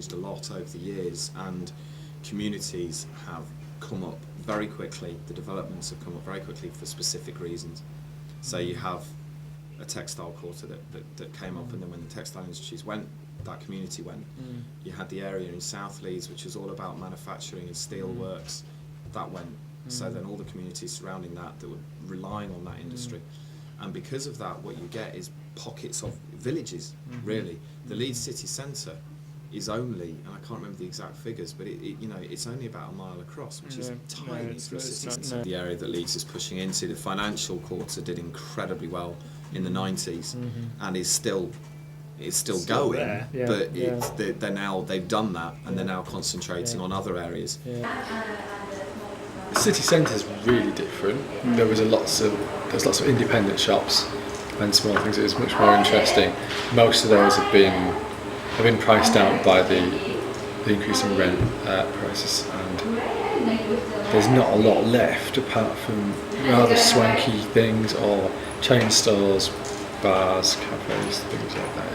changed a lot over the years, and communities have come up very quickly. The developments have come up very quickly for specific reasons. So you have a textile quarter that came up, and then when the textile industries went, that community went. You had the area in South Leeds, which was all about manufacturing and steel works, that went. So then all the communities surrounding that were relying on that industry. And because of that, what you get is pockets of villages, really. The Leeds city centre is only, and I can't remember the exact figures, but it's only about a mile across, which is tiny for a city centre. The area that Leeds is pushing into, the financial quarter, did incredibly well in the 90s, and is still going, there. but they've done that, and they're now concentrating on other areas. The city centre is really different. There's lots of independent shops and small things. It was much more interesting. Most of those have been priced out by the increase in rent prices, and there's not a lot left apart from rather swanky things or chain stores, bars, cafes, things like that.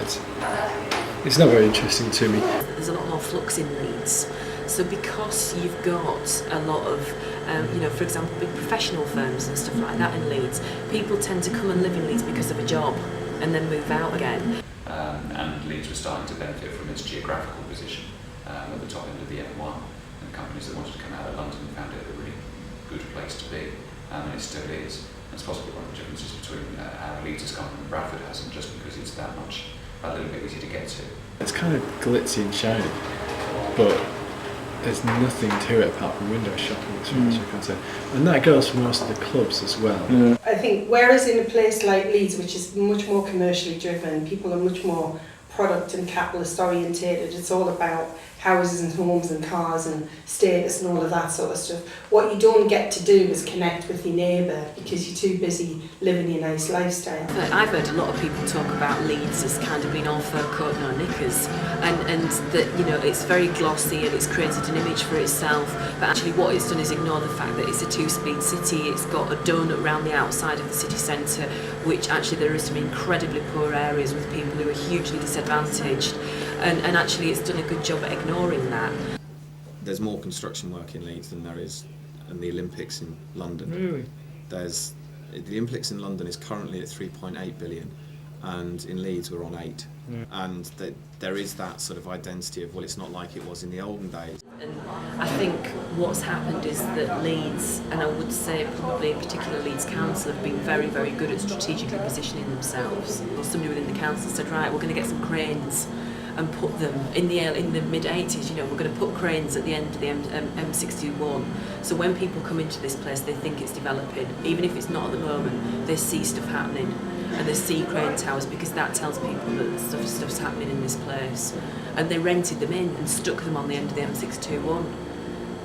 It's not very interesting to me. There's a lot more flux in Leeds. So because you've got a lot of, for example, big professional firms and stuff like that in Leeds, people tend to come and live in Leeds because of a job and then move out again. And Leeds was starting to benefit from its geographical position at the top end of the M1, and companies that wanted to come out of London found it a really good place to be, and it still is. That's possibly one of the differences between how Leeds has gone and Bradford hasn't, just because it's a little bit easier to get to. It's kind of glitzy and shiny, but there's nothing to it apart from window shopping, as far as you're concerned. And that goes for most of the clubs as well. I think whereas in a place like Leeds, which is much more commercially driven, people are much more product and capitalist orientated, it's all about houses and homes and cars and status and all of that sort of stuff. What you don't get to do is connect with your neighbour because you're too busy living your nice lifestyle. I've heard a lot of people talk about Leeds as kind of being all fur coat, no knickers, and that it's very glossy and it's created an image for itself, but actually what it's done is ignore the fact that it's a two-speed city. It's got a donut around the outside of the city centre, which actually there are some incredibly poor areas with people who are hugely disadvantaged, and actually it's done a good job at ignoring that. There's more construction work in Leeds than there is in the Olympics in London. Really? The Olympics in London is currently at 3.8 billion, and in Leeds we're on 8. And there is that sort of identity of, well, it's not like it was in the olden days. And I think what's happened is that Leeds, and I would say probably in particular Leeds Council, have been very, very good at strategically positioning themselves. Somebody within the council said, right, we're going to get some cranes and put them in the mid-80s, we're going to put cranes at the end of the M61. So when people come into this place, they think it's developing. Even if it's not at the moment, they see stuff happening. And they see crane towers because that tells people that stuff's happening in this place. And they rented them in and stuck them on the end of the M621.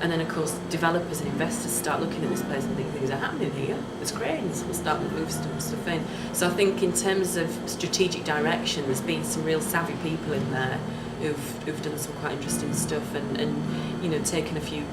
And then of course developers and investors start looking at this place and think things are happening here. There's cranes, we'll start to move stuff in. So I think in terms of strategic direction, there's been some real savvy people in there who've done some quite interesting stuff and taken a few